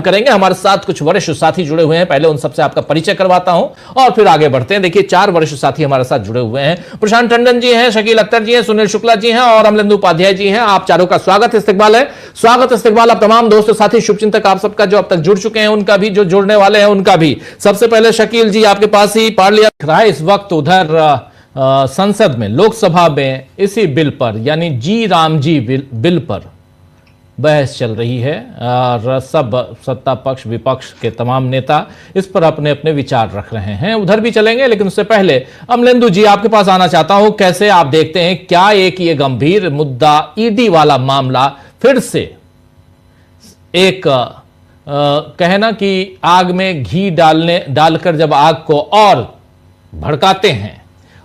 करेंगे। हमारे साथ कुछ वरिष्ठ साथी जुड़े हुए हैं, पहले उन सबसे आपका परिचय करवाता हूं और फिर आगे बढ़ते हैं। देखिए 4 वरिष्ठ साथी हमारे साथ जुड़े हुए हैं। प्रशांत टंडन जी हैं, शकील अख्तर जी हैं, सुनील शुक्ला जी हैं और अमलेंदु उपाध्याय जी हैं। आप चारों का स्वागत इस्तकबाल है। स्वागत इस्तकबाल आप तमाम दोस्त साथी शुभचिंतक आप सबका जो अब तक जुड़ चुके हैं उनका भी, जो जुड़ने वाले हैं उनका भी। सबसे पहले शकील जी आपके पास ही पढ़ लिया रहा है इस वक्त उधर संसद में, लोकसभा में इसी बिल पर यानी जी राम जी बिल पर बहस चल रही है और सब सत्ता पक्ष विपक्ष के तमाम नेता इस पर अपने अपने विचार रख रहे हैं। उधर भी चलेंगे लेकिन उससे पहले अमलेंदु जी आपके पास आना चाहता हूं। कैसे आप देखते हैं, क्या एक ये गंभीर मुद्दा ईडी वाला मामला फिर से एक कहना कि आग में घी डालकर जब आग को और भड़काते हैं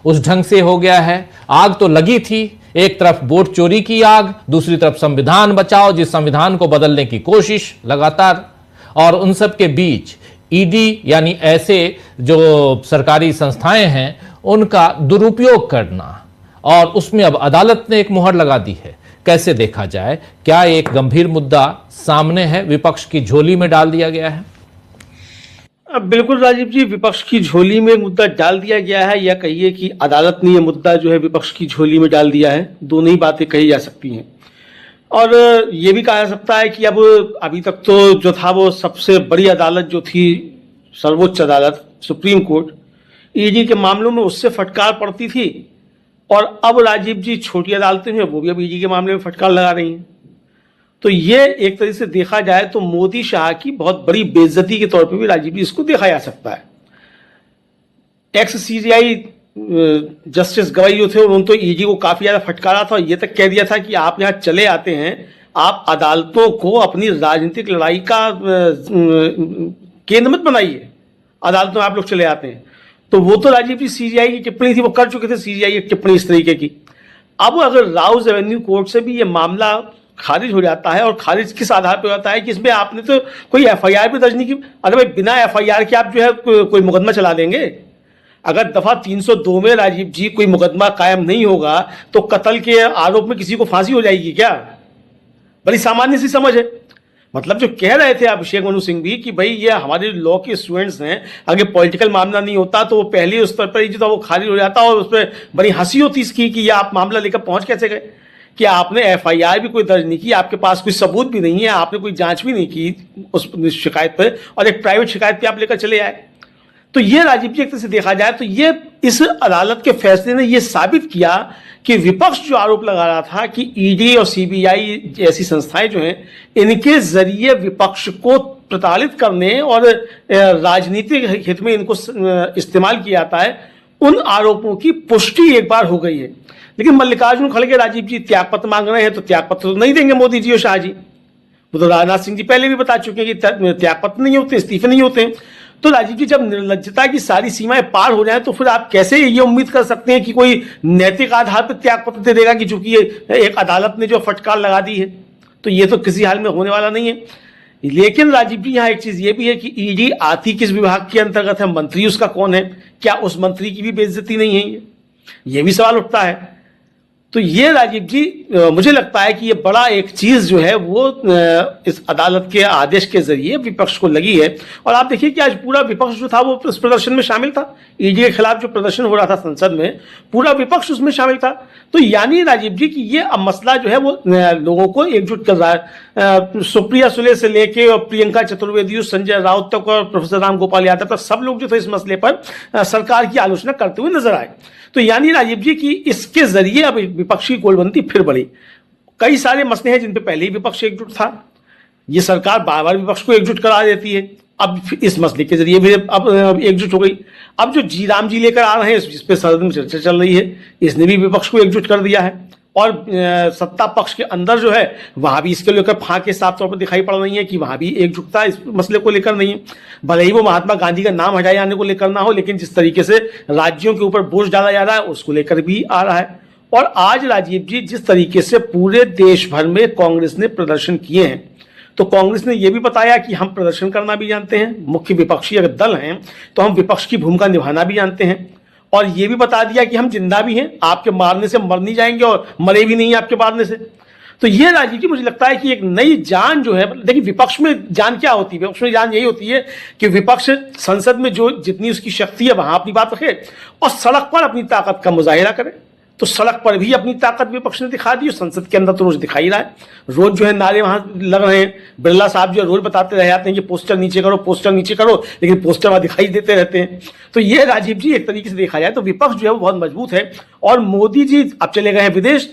उस ढंग से हो गया है? आग तो लगी थी, एक तरफ वोट चोरी की आग, दूसरी तरफ संविधान बचाओ, जिस संविधान को बदलने की कोशिश लगातार, और उन सब के बीच ईडी यानी ऐसे जो सरकारी संस्थाएं हैं उनका दुरुपयोग करना, और उसमें अब अदालत ने एक मुहर लगा दी है। कैसे देखा जाए, क्या एक गंभीर मुद्दा सामने है, विपक्ष की झोली में डाल दिया गया है? बिल्कुल राजीव जी, विपक्ष की झोली में मुद्दा डाल दिया गया है, या कहिए कि अदालत ने यह मुद्दा जो है विपक्ष की झोली में डाल दिया है। दोनों ही बातें कही जा सकती हैं। और ये भी कहा जा सकता है कि अब अभी तक तो जो था वो सबसे बड़ी अदालत जो थी, सर्वोच्च अदालत सुप्रीम कोर्ट, ईडी के मामलों में उससे फटकार पड़ती थी, और अब राजीव जी छोटी अदालतें हैं वो भी अब ईडी के मामले में फटकार लगा रही हैं। तो ये एक तरीके से देखा जाए तो मोदी शाह की बहुत बड़ी बेइज्जती के तौर पे भी राजीव जी इसको देखा जा सकता है। एक्स सीबीआई जस्टिस गवाई जो थे उन्होंने तो ईडी को काफी ज्यादा फटकारा था और ये तक कह दिया था कि आप यहाँ चले आते हैं, आप अदालतों को अपनी राजनीतिक लड़ाई का केंद्र मत बनाइए, अदालतों में आप लोग चले आते हैं। तो वो तो राजीव जी सीबीआई की टिप्पणी थी, वो कर चुके थे सीबीआई की टिप्पणी इस तरीके की। अब अगर राउज एवेन्यू कोर्ट से भी ये मामला खारिज हो जाता है, और खारिज किस आधार पर होता है कि इसमें आपने तो कोई एफआईआर भी दर्ज नहीं की। अरे भाई, बिना एफआईआर के आप जो है कोई मुकदमा चला देंगे? अगर दफा 302 में राजीव जी कोई मुकदमा कायम नहीं होगा तो कत्ल के आरोप में किसी को फांसी हो जाएगी क्या? बड़ी सामान्य सी समझ है। मतलब जो कह रहे थे अभिषेक मनु सिंह भी कि भाई ये हमारे लॉ के स्टूडेंट्स हैं, अगर पॉलिटिकल मामला नहीं होता तो वो पहले उस स्तर पर ही जो था वो खारिज हो जाता, और उस पर बड़ी हंसी होती इसकी कि ये आप मामला लेकर पहुंच कैसे गए, कि आपने एफआईआर भी कोई दर्ज नहीं की, आपके पास कोई सबूत भी नहीं है, आपने कोई जांच भी नहीं की उस शिकायत पर, और एक प्राइवेट शिकायत पे आप लेकर चले आए। तो ये राजीव जी एक तरह से देखा जाए तो ये इस अदालत के फैसले ने ये साबित किया कि विपक्ष जो आरोप लगा रहा था कि ईडी और सीबीआई जैसी संस्थाएं जो हैं इनके जरिए विपक्ष को प्रताड़ित करने और राजनीतिक हित में इनको इस्तेमाल किया जाता है, उन आरोपों की पुष्टि एक बार हो गई है। लेकिन मल्लिकार्जुन खड़गे राजीव जी त्यागपत्र मांग रहे हैं, तो त्यागपत्र तो नहीं देंगे मोदी जी और शाह जी। वो तो राजनाथ सिंह जी पहले भी बता चुके हैं कि त्यागपत्र नहीं होते, इस्तीफे नहीं होते। तो राजीव जी, जब निर्लज्जता की सारी सीमाएं पार हो जाए तो फिर आप कैसे ये उम्मीद कर सकते हैं कि कोई नैतिक आधार पर त्यागपत्र दे देगा, कि चूंकि एक अदालत ने जो फटकार लगा दी है? तो ये तो किसी हाल में होने वाला नहीं है। लेकिन राजीव जी, यहाँ एक चीज ये भी है कि ईडी आती किस विभाग के अंतर्गत है, मंत्री उसका कौन है? क्या उस मंत्री की भी बेइज्जती नहीं है? ये भी सवाल उठता है। तो ये राजीव जी, मुझे लगता है कि ये बड़ा एक चीज जो है वो इस अदालत के आदेश के जरिए विपक्ष को लगी है। और आप देखिए कि आज पूरा विपक्ष जो था वो इस प्रदर्शन में शामिल था। ईडी के खिलाफ जो प्रदर्शन हो रहा था संसद में, पूरा विपक्ष उसमें शामिल था। तो यानी राजीव जी कि ये अब मसला जो है वो लोगों को एकजुट कर रहा है। सुप्रिया सुले से लेके और प्रियंका चतुर्वेदी, संजय राउत तक और प्रोफेसर राम गोपाल यादव तक सब लोग जो थे इस मसले पर सरकार की आलोचना करते हुए नजर आए। तो यानी राजीव जी कि इसके जरिए अब विपक्षी गोलबंदी फिर बढ़ी। कई सारे मसले हैं जिन पे पहले ही विपक्ष एकजुट था, ये सरकार बार बार विपक्ष को एकजुट करा देती है, अब इस मसले के जरिए भी अब एकजुट हो गई। अब जो जी राम जी लेकर आ रहे हैं इस पे सदन में चर्चा चल रही है, इसने भी विपक्ष को एकजुट कर दिया है। और सत्ता पक्ष के अंदर जो है वहां भी इसके लेकर फांके साफ तौर पर दिखाई पड़ रही है कि वहां भी एकजुटता इस मसले को लेकर नहीं है। भले ही वो महात्मा गांधी का नाम हटाए जाने को लेकर ना हो, लेकिन जिस तरीके से राज्यों के ऊपर बोझ डाला जा रहा है उसको लेकर भी आ रहा है। और आज राजीव जी, जिस तरीके से पूरे देश भर में कांग्रेस ने प्रदर्शन किए हैं, तो कांग्रेस ने यह भी बताया कि हम प्रदर्शन करना भी जानते हैं, मुख्य विपक्षी अगर दल हैं तो हम विपक्ष की भूमिका निभाना भी जानते हैं, और ये भी बता दिया कि हम जिंदा भी हैं, आपके मारने से मर नहीं जाएंगे और मरे भी नहीं आपके मारने से। तो ये राजीव जी मुझे लगता है कि एक नई जान जो है, देखिए विपक्ष में जान क्या होती है, विपक्ष में जान यही होती है कि विपक्ष संसद में जो जितनी उसकी शक्ति है वहां अपनी बात रखे और सड़क पर अपनी ताकत का मुजाहिरा करे। तो सड़क पर भी अपनी ताकत विपक्ष ने दिखा दी, संसद के अंदर तो रोज दिखाई रहा है, रोज जो है नारे वहां लग रहे हैं। बिरला साहब जो रोज बताते रह जाते हैं कि पोस्टर नीचे करो, पोस्टर नीचे करो, लेकिन पोस्टर वहां दिखाई देते रहते हैं। तो ये राजीव जी एक तरीके से देखा जाए तो विपक्ष जो है वो बहुत मजबूत है। और मोदी जी अब चले गए हैं विदेश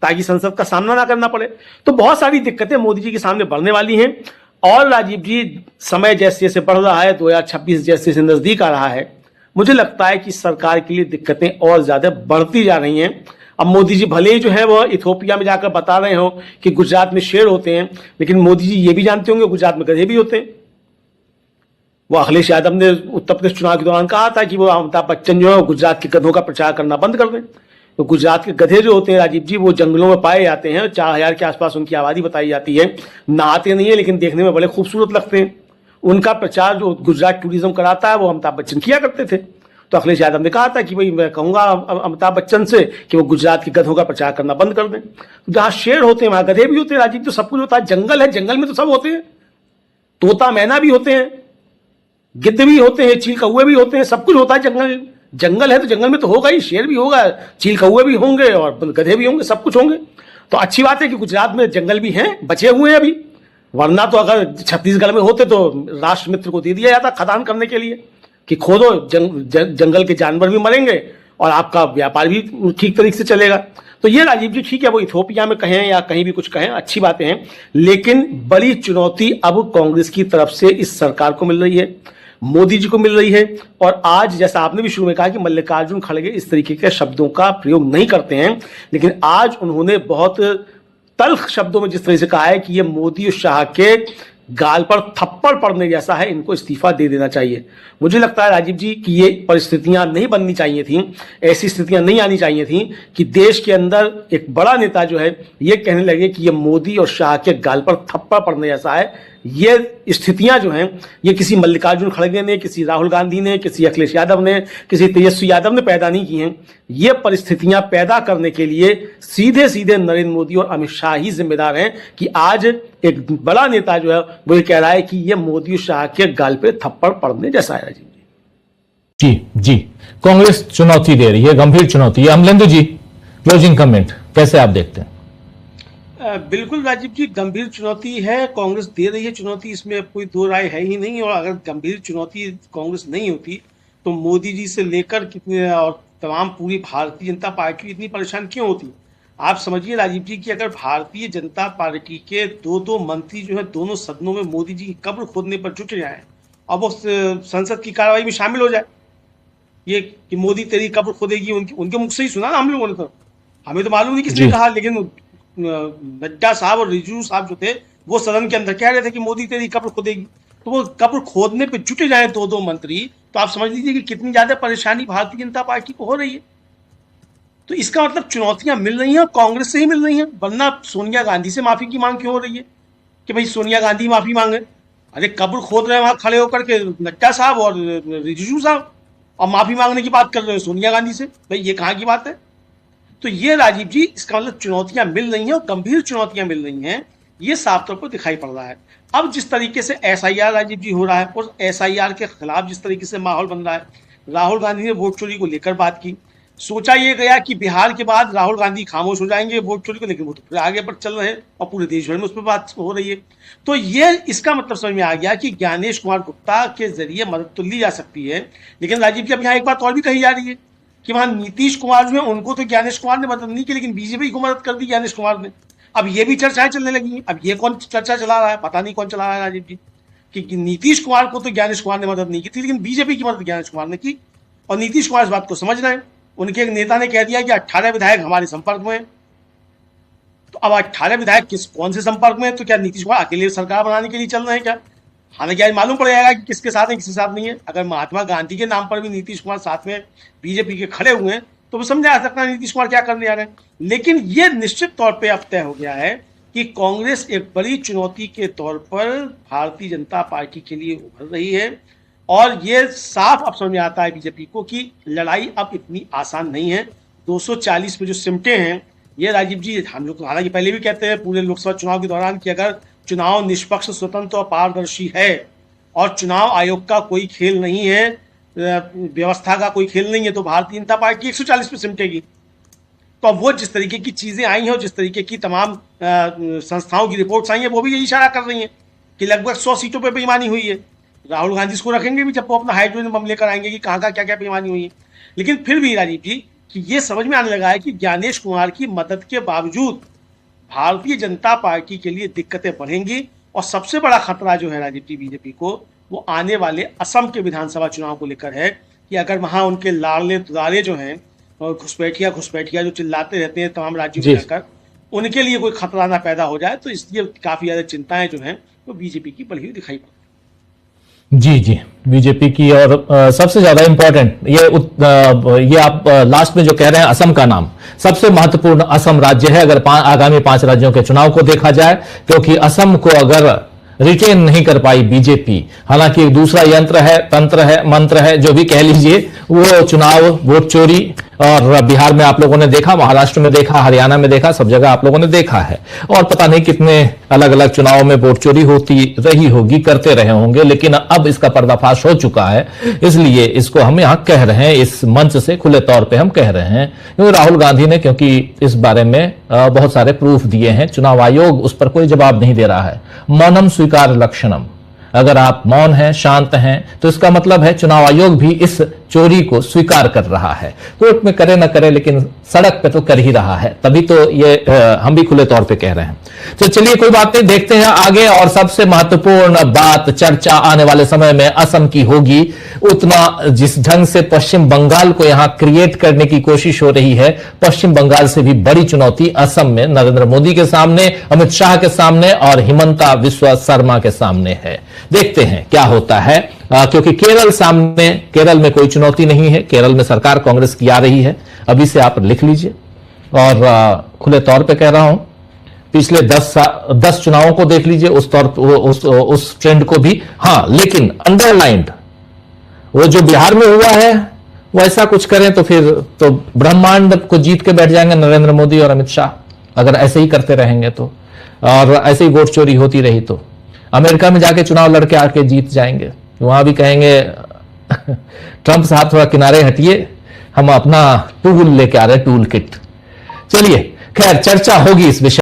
ताकि संसद का सामना ना करना पड़े, तो बहुत सारी दिक्कतें मोदी जी के सामने बढ़ने वाली हैं। और राजीव जी समय जैसे जैसे बढ़ रहा है, 2026 जैसे जैसे नजदीक आ रहा है, मुझे लगता है कि सरकार के लिए दिक्कतें और ज्यादा बढ़ती जा रही हैं। अब मोदी जी भले ही जो है वो इथोपिया में जाकर बता रहे हो कि गुजरात में शेर होते हैं, लेकिन मोदी जी ये भी जानते होंगे गुजरात में गधे भी होते हैं। वो अखिलेश यादव ने उत्तर प्रदेश चुनाव के दौरान कहा था कि वो अमिताभ बच्चन जो है गुजरात के गधों का प्रचार करना बंद कर दें। तो गुजरात के गधे जो होते हैं राजीव जी वो जंगलों में पाए जाते हैं, 4000 के आसपास उनकी आबादी बताई जाती है, नहाते नहीं है लेकिन देखने में बड़े खूबसूरत लगते हैं। उनका प्रचार जो गुजरात टूरिज्म कराता है वो अमिताभ बच्चन किया करते थे। तो अखिलेश यादव ने कहा था कि भाई मैं कहूंगा अमिताभ बच्चन से कि वो गुजरात के गधों का प्रचार करना बंद कर दें। तो जहां शेर होते हैं वहां गधे भी होते हैं राजीव, तो सब कुछ होता है। जंगल है, जंगल में तो सब होते हैं, तोता मैना भी होते हैं, गिद्ध भी होते हैं, चील कौवे भी होते हैं, सब कुछ होता है जंगल। जंगल है तो जंगल में तो होगा ही, शेर भी होगा, चील कौवे भी होंगे और गधे भी होंगे, सब कुछ होंगे। तो अच्छी बात है कि गुजरात में जंगल भी हैं, बचे हुए हैं अभी, वरना तो अगर छत्तीसगढ़ में होते तो राष्ट्र मित्र को दे दिया जाता खदान करने के लिए कि खोदो, जंगल के जानवर भी मरेंगे और आपका व्यापार भी ठीक तरीके से चलेगा। तो ये राजीव जी ठीक है, वो इथोपिया में कहें या कहीं भी कुछ कहें, अच्छी बातें हैं, लेकिन बड़ी चुनौती अब कांग्रेस की तरफ से इस सरकार को मिल रही है, मोदी जी को मिल रही है। और आज जैसा आपने भी शुरू में कहा कि मल्लिकार्जुन खड़गे इस तरीके के शब्दों का प्रयोग नहीं करते हैं, लेकिन आज उन्होंने बहुत तल्ख शब्दों में जिस तरह से कहा है कि ये मोदी और शाह के गाल पर थप्पड़ पड़ने जैसा है, इनको इस्तीफा दे देना चाहिए। मुझे लगता है राजीव जी कि ये परिस्थितियां नहीं बननी चाहिए थी, ऐसी स्थितियां नहीं आनी चाहिए थी कि देश के अंदर एक बड़ा नेता जो है ये कहने लगे कि ये मोदी और शाह के गाल पर थप्पड़ पड़ने जैसा है। ये स्थितियां जो हैं ये किसी मल्लिकार्जुन खड़गे ने, किसी राहुल गांधी ने, किसी अखिलेश यादव ने, किसी तेजस्वी यादव ने पैदा नहीं की हैं। ये परिस्थितियां पैदा करने के लिए सीधे सीधे नरेंद्र मोदी और अमित शाह ही जिम्मेदार हैं कि आज एक बड़ा नेता जो है वो ये कह रहा है कि ये मोदी और शाह के गाल पे थप्पड़ पड़ने जैसा है। जी जी, कांग्रेस चुनौती दे रही है, गंभीर चुनौती है। अमलेंदु जी, क्लोजिंग कमेंट कैसे आप देखते हैं? बिल्कुल राजीव जी, गंभीर चुनौती है, कांग्रेस दे रही है चुनौती, इसमें कोई दो राय है ही नहीं। और अगर गंभीर चुनौती कांग्रेस नहीं होती तो मोदी जी से लेकर कितने और तमाम पूरी भारतीय जनता पार्टी इतनी परेशान क्यों होती? आप समझिए राजीव जी कि अगर भारतीय जनता पार्टी के दो मंत्री जो है दोनों सदनों में मोदी जी की कब्र खोदने पर जुट जाए और वो संसद की कार्रवाई में शामिल हो जाए, ये कि मोदी तेरी कब्र खोदेगी, उनके मुख से ही सुना ना हम लोगों ने, तो हमें तो मालूम नहीं किसने कहा, लेकिन नड्डा साहब और रिजिजू साहब जो थे वो सदन के अंदर कह रहे थे कि मोदी तेरी कब्र खोदेगी। तो वो कब्र खोदने पे जुटे जाए दो मंत्री, तो आप समझ लीजिए कि कितनी ज्यादा परेशानी भारतीय जनता पार्टी को हो रही है। तो इसका मतलब चुनौतियां मिल रही हैं और कांग्रेस से ही मिल रही हैं, वरना सोनिया गांधी से माफी की मांग क्यों हो रही है कि भाई सोनिया गांधी माफी मांगे? अरे कब्र खोद रहे हैं वहां खड़े होकर के नड्डा साहब और रिजिजू साहब, और माफी मांगने की बात कर रहे हैं सोनिया गांधी से, भाई ये कहाँ की बात है? तो ये राजीव जी इसका मतलब चुनौतियां मिल रही हैं और गंभीर चुनौतियां मिल रही हैं, ये साफ तौर पर दिखाई पड़ रहा है। अब जिस तरीके से एसआईआर राजीव जी हो रहा है और एसआईआर के खिलाफ जिस तरीके से माहौल बन रहा है, राहुल गांधी ने वोट चोरी को लेकर बात की, सोचा ये गया कि बिहार के बाद राहुल गांधी खामोश हो जाएंगे वोट चोरी को, लेकिन वो तो फिर आगे पर चल रहे हैं और पूरे देश भर में उस पर बात हो रही है। तो ये इसका मतलब समझ में आ गया कि ज्ञानेश कुमार गुप्ता के जरिए मदद तो ली जा सकती है, लेकिन राजीव जी अब यहाँ एक बात और भी कही जा रही है कि वहां नीतीश कुमार जो है उनको तो ज्ञानेश कुमार ने मदद नहीं की, लेकिन बीजेपी को मदद कर दी ज्ञानेश कुमार ने। अब ये भी चर्चाएं चलने लगी हैं। अब ये कौन चर्चा चला रहा है, पता नहीं कौन चला रहा है राजीव जी, कि नीतीश कुमार को तो ज्ञानेश कुमार ने मदद नहीं की थी, लेकिन बीजेपी की मदद ज्ञानेश कुमार ने की। और नीतीश कुमार इस बात को समझ रहे हैं, उनके एक नेता ने कह दिया कि 18 विधायक हमारे संपर्क में। तो अब 18 विधायक कौन से संपर्क में? तो क्या नीतीश कुमार अकेले सरकार बनाने के लिए चल रहे हैं क्या? हालांकि आज मालूम पड़ जाएगा कि किसके साथ है किसके साथ नहीं है। अगर महात्मा गांधी के नाम पर भी नीतीश कुमार साथ में बीजेपी के खड़े हुए हैं तो वो समझा जा सकता है नीतीश कुमार क्या करने जा रहे हैं। लेकिन ये निश्चित तौर पे अब तय हो गया है कि कांग्रेस एक बड़ी चुनौती के तौर पर भारतीय जनता पार्टी के लिए उभर रही है, और ये साफ अब समझ में आता है बीजेपी को कि लड़ाई अब इतनी आसान नहीं है। 240 पे जो सिमटे हैं ये राजीव जी, हम लोग हालांकि पहले भी कहते हैं पूरे लोकसभा चुनाव के दौरान कि अगर चुनाव निष्पक्ष, स्वतंत्र और पारदर्शी है और चुनाव आयोग का कोई खेल नहीं है, व्यवस्था का कोई खेल नहीं है, तो भारतीय जनता पार्टी 140 पे सिमटेगी। तो अब वो जिस तरीके की चीजें आई हैं और जिस तरीके की तमाम संस्थाओं की रिपोर्ट्स आई हैं, वो भी यही इशारा कर रही हैं कि लगभग 100 सीटों पर बेईमानी हुई है। राहुल गांधी इसको रखेंगे भी जब वो अपना हाइड्रोजन बम लेकर आएंगे कि कहाँ का क्या क्या बेईमानी हुई है। लेकिन फिर भी राजीव जी कि ये समझ में आने लगा है कि ज्ञानेश कुमार की मदद के बावजूद भारतीय जनता पार्टी के लिए दिक्कतें बढ़ेंगी। और सबसे बड़ा खतरा जो है राजीव जी बीजेपी को, वो आने वाले असम के विधानसभा चुनाव को लेकर है कि अगर वहां उनके लाड़ले दुलारे जो हैं और घुसपैठिया जो चिल्लाते रहते हैं तमाम राज्यों में जाकर, उनके लिए कोई खतरा ना पैदा हो जाए। तो इसलिए काफी ज्यादा चिंताएं जो हैं वो बीजेपी की बढ़ी हुई दिखाई पड़ती। जी, बीजेपी की। और सबसे ज्यादा इंपॉर्टेंट ये आप लास्ट में जो कह रहे हैं असम का नाम, सबसे महत्वपूर्ण असम राज्य है अगर आगामी 5 राज्यों के चुनाव को देखा जाए, क्योंकि असम को अगर रिटेन नहीं कर पाई बीजेपी, हालांकि एक दूसरा यंत्र है, तंत्र है, मंत्र है, जो भी कह लीजिए, वो चुनाव वोट चोरी, और बिहार में आप लोगों ने देखा, महाराष्ट्र में देखा, हरियाणा में देखा, सब जगह आप लोगों ने देखा है। और पता नहीं कितने अलग अलग चुनावों में वोट चोरी होती रही होगी, करते रहे होंगे, लेकिन अब इसका पर्दाफाश हो चुका है। इसलिए इसको हम यहां कह रहे हैं, इस मंच से खुले तौर पे हम कह रहे हैं, क्योंकि राहुल गांधी ने क्योंकि इस बारे में बहुत सारे प्रूफ दिए हैं। चुनाव आयोग उस पर कोई जवाब नहीं दे रहा है। मौनम स्वीकार लक्षणम, अगर आप मौन हैं, शांत हैं, तो इसका मतलब है चुनाव आयोग भी इस चोरी को स्वीकार कर रहा है। कोर्ट में करे ना करे, लेकिन सड़क पे तो कर ही रहा है, तभी तो ये हम भी खुले तौर पे कह रहे हैं। तो चलिए कोई बात नहीं, देखते हैं आगे। और सबसे महत्वपूर्ण बात, चर्चा आने वाले समय में असम की होगी। उतना जिस ढंग से पश्चिम बंगाल को यहां क्रिएट करने की कोशिश हो रही है, पश्चिम बंगाल से भी बड़ी चुनौती असम में नरेंद्र मोदी के सामने, अमित शाह के सामने और हिमंता बिस्वा शर्मा के सामने है। देखते हैं क्या होता है, क्योंकि केरल में कोई चुनौती नहीं है। केरल में सरकार कांग्रेस की आ रही है, अभी से आप लिख लीजिए। और खुले तौर पे कह रहा हूं, पिछले 10 चुनावों को देख लीजिए, उस ट्रेंड को भी। हाँ, लेकिन अंडरलाइंड वो जो बिहार में हुआ है, वो ऐसा कुछ करें तो फिर तो ब्रह्मांड को जीत के बैठ जाएंगे नरेंद्र मोदी और अमित शाह, अगर ऐसे ही करते रहेंगे तो। और ऐसे ही वोट चोरी होती रही तो अमेरिका में जाके चुनाव लड़के आके जीत जाएंगे, वहां भी कहेंगे ट्रंप साहब थोड़ा किनारे हटिए, हम अपना टूल लेके आ रहे हैं, टूल किट। चलिए, खैर चर्चा होगी इस विषय